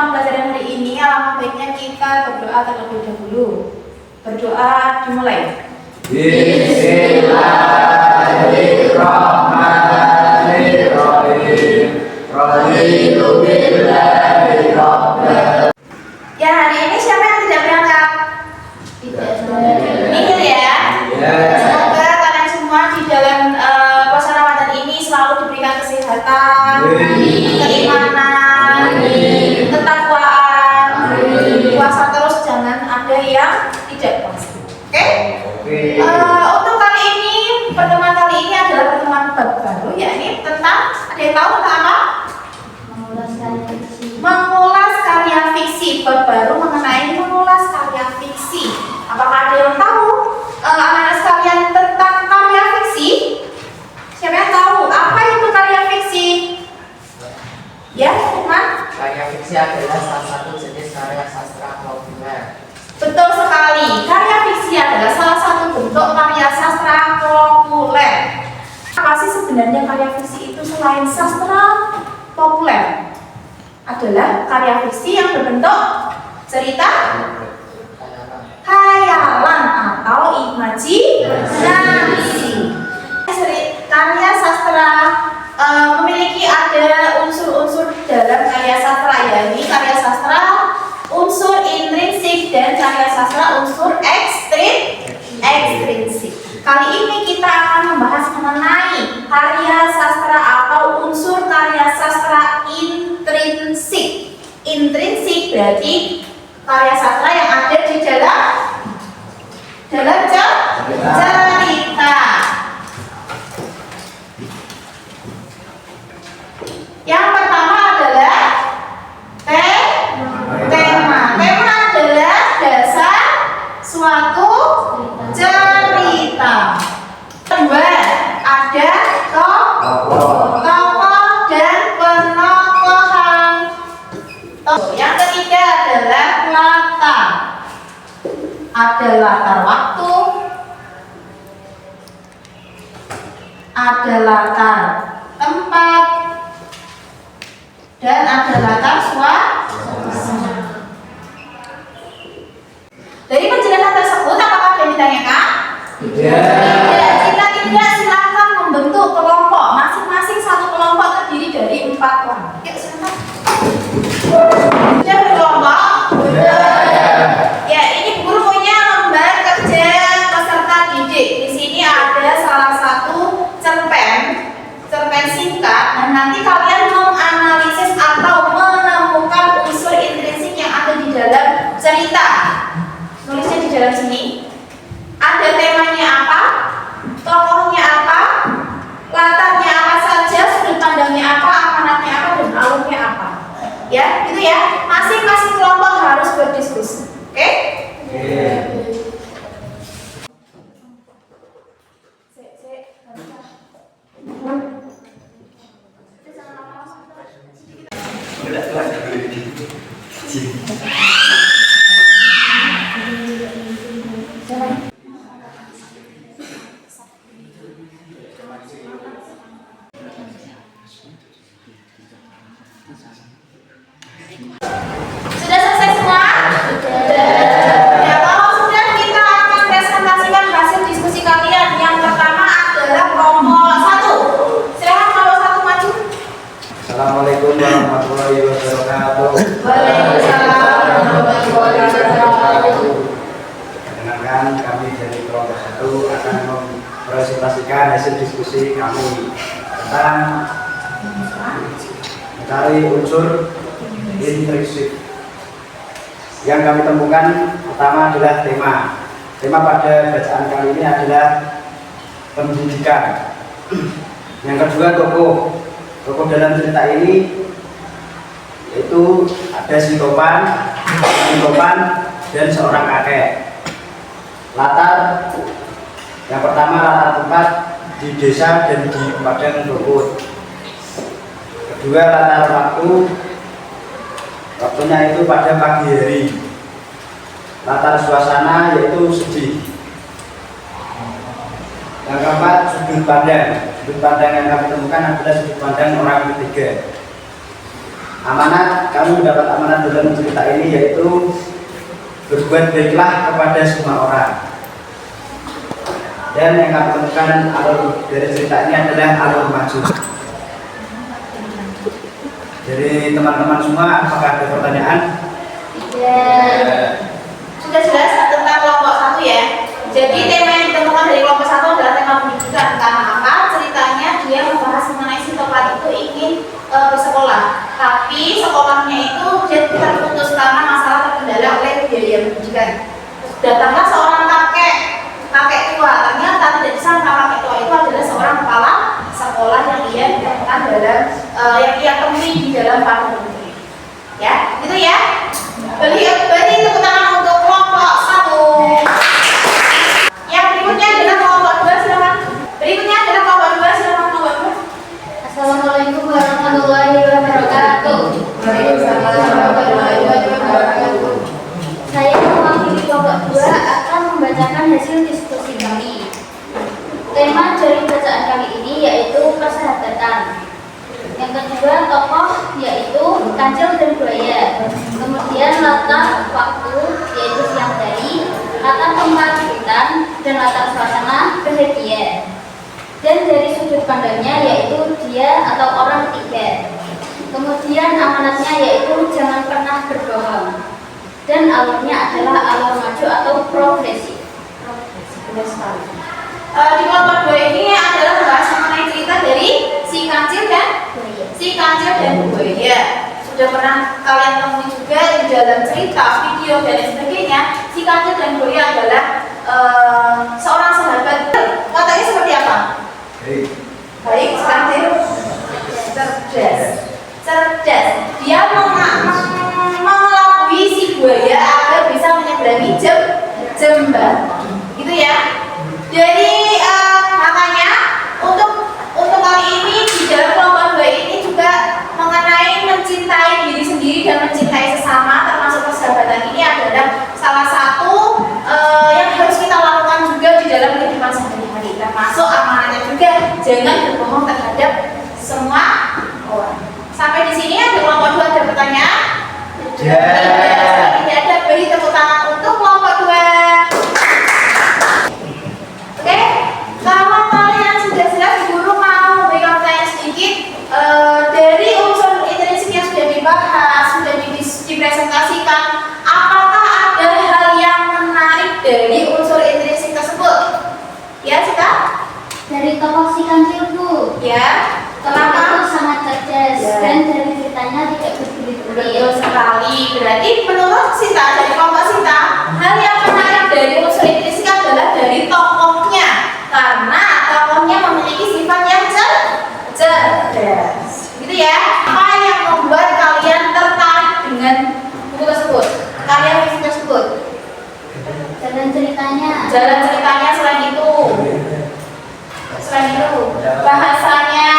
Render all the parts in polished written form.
tema pelajaran hari ini, alangkah baiknya kita berdoa terlebih dahulu. Berdoa dimulai. Bismillahirrahmanirrahim. Raditu billahi rabban. Ya, hari ini siapa yang tidak berangkat? Nihil ya. Semoga kalian semua di dalam puasa Ramadan ini selalu diberikan kesehatan, keimanan, ketakwaan. Puasa terus, jangan ada yang tidak puasa. Oke? Untuk kali ini, pertemuan kali ini adalah pertemuan bab baru, yakni tentang, ada yang tahu tentang apa? Mengulas karya fiksi. Bab baru mengenai mengulas karya fiksi. Apakah ada yang tahu anak-anak sekalian tentang karya fiksi? Siapa yang tahu apa itu karya fiksi? Ya, teman? Karya fiksi adalah salah satu jenis karya sastra populer. Betul sekali. Karya fiksi adalah salah satu bentuk karya sastra populer. Apa sih sebenarnya karya fiksi itu selain sastra populer? Adalah karya fiksi yang berbentuk cerita, khayalan atau imajinasi. Karya sastra memiliki ada unsur-unsur dalam karya sastra, yakni karya sastra unsur intrinsik dan karya sastra unsur ekstrinsik. Kali ini kita akan membahas mengenai karya sastra atau unsur karya sastra intrinsik. Intrinsik berarti karya sastra yang ada di dalam cerita. Yang pertama adalah tema. Tema adalah dasar suatu cerita. Kedua, ada tokoh dan penokohan. Yang ketiga adalah latar. Ada latar waktu, ada latar tempat, dan ada latar suasana. Dari penjelasan tersebut, apakah ada yang ditanyakan? Tidak. Jika tidak, silakan membentuk kelompok. Masing-masing satu kelompok terdiri dari 4 orang. Yuk, silakan. Sudah berkelompok? Ya, ini guru punya lembar kerja peserta didik. Di sini ada salah satu cerpen singkat, dan nanti kalian menganalisis atau menemukan unsur intrinsik yang ada di dalam cerita. Nulisnya di dalam sini. Ada temanya apa, tokohnya apa, latarnya apa saja, sudut pandangnya apa, amanatnya apa, dan alurnya apa. Ya, gitu ya. Masing-masing kelompok harus berdiskusi. Oke? Sudah selesai semua? Ya, kalau sudah, kita akan presentasikan hasil diskusi kalian. Yang pertama adalah kelompok 1. Silakan kelompok 1 maju. Assalamualaikum warahmatullahi wabarakatuh. Waalaikumsalam warahmatullahi wabarakatuh. Perkenalkan, kami dari kelompok 1 akan mempresentasikan hasil diskusi kami tentang mencari unsur intrinsik. Yang kami temukan pertama adalah tema. Tema pada bacaan kali ini adalah pendidikan. Yang kedua, tokoh. Tokoh dalam cerita ini yaitu ada si Topan, dan seorang kakek. Latar, yang pertama latar tempat di desa dan di padang rumput. Kedua, latar waktunya itu pada pagi hari. Latar suasana yaitu sedih. Yang keempat, sudut pandang. Sudut pandang yang kami temukan adalah sudut pandang orang ketiga. Amanat, kami mendapat amanat dalam cerita ini yaitu berbuat baiklah kepada semua orang. Dan yang kami temukan alur dari cerita ini adalah alur maju. Jadi teman-teman semua, apakah ada pertanyaan? Sudah jelas tentang kelompok 1 ya. Jadi tema yang ditemukan dari kelompok 1 adalah tema pendidikan. Karena apa? Ceritanya dia membahas mengenai si topan itu ingin bersekolah, tapi sekolahnya itu dia terputus karena masalah terkendala oleh biaya pendidikan. Datanglah seorang kakek tua. Ternyata tidak disangka kakek tua itu adalah seorang kepala sekolah yang ia ditemukan dalam yang ia temui di dalam patung ini. Ya, gitu ya. Beri tepuk tangan untuk kelompok 1. Yang berikutnya adalah kelompok 2, silakan. Berikutnya adalah kelompok 2, silakan kelompok 2. Assalamualaikum warahmatullahi wabarakatuh. Waalaikumsalam warahmatullahi wabarakatuh. Saya mewakili kelompok 2 akan membacakan hasil diskusi kami. Tema dari bacaan kali ini yaitu persahabatan. Yang kedua tokoh yaitu kancil dan buaya. Kemudian latar waktu yaitu siang hari, latar tempat hutan, dan latar suasana bahagia. Dan dari sudut pandangnya yaitu dia atau orang ketiga. Kemudian amanatnya yaitu jangan pernah berbohong. Dan alurnya adalah alur maju atau progresif. Benar sekali. Di kelompok 2 ini adalah membahas mengenai cerita dari si kancil dan buaya. Sudah pernah kalian temui juga di dalam cerita, video dan lain sebagainya. Si kancil dan buaya adalah seorang sahabat. Wataknya seperti apa? Baik, si kancil cerdas. Dia mengelabui si buaya agar bisa menyeberangi jembatan. Gitu ya. Jadi makanya untuk kali ini di dalam kelompok 2 ini juga mengenai mencintai diri sendiri dan mencintai sesama, termasuk persahabatan ini adalah salah satu yang harus kita lakukan juga di dalam kehidupan sehari-hari. Termasuk amanatnya juga jangan berbohong terhadap semua orang. Sampai di sini ada kelompok 2 ada pertanyaan? Tidak ada, beri tepuk tangan untuk kelompok 2. Oke, kalau kalian sudah jelas, guru mau memberikan pertanyaan sedikit dari unsur intrinsik yang sudah dibahas, sudah dipresentasikan. Apakah ada hal yang menarik dari unsur intrinsik tersebut? Ya, Sita? Dari tokoh si kancil Bu. Ya, Tokoh kenapa? itu sangat cerdas dan dari ceritanya tidak berbelit-belit. Betul sekali. Berarti menurut Sita, dari kelompok Sita, hal yang menarik dari unsur intrinsik adalah dari tokohnya, karena tokohnya memiliki sifat yang cerdas. Gitu ya. Apa yang membuat kalian tertarik dengan buku tersebut, karya fiksi tersebut? Jalan ceritanya. Selain itu bahasanya.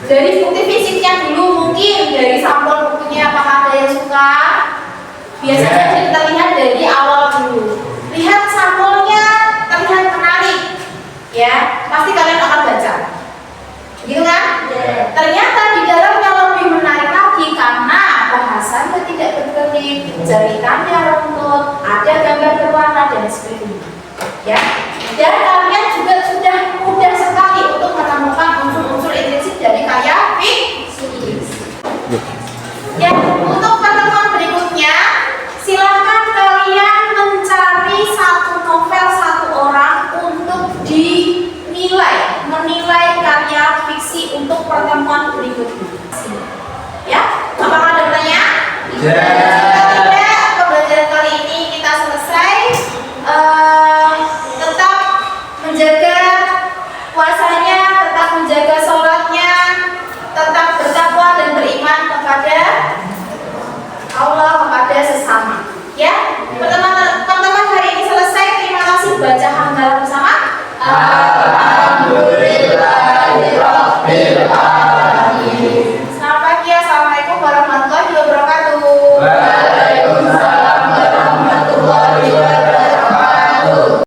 Dari bukti fisiknya dulu, mungkin dari sampel bukunya apakah ada yang suka? Biasanya terlihat dari awal dulu. Lihat sampelnya terlihat menarik, ya pasti kalian akan baca, gitu kan? Ternyata di dalamnya lebih menarik lagi karena bahasanya tidak berkelit, ceritanya runtut, ada gambar berwarna dan sebagainya, ya. Dan kalian juga sudah mudah sekali untuk menemukan unsur-unsur intrinsik dari karya fiksi. Ya, untuk pertemuan berikutnya, silakan kalian mencari satu novel satu orang untuk menilai karya fiksi untuk pertemuan berikutnya. Ya, apakah ada pertanyaan? Jika tidak, pembelajaran kali ini kita selesai. Tetap menjaga puasanya, tetap menjaga sholatnya, tetap bertakwa dan beriman kepada Allah, kepada sesama. Ya, pertemuan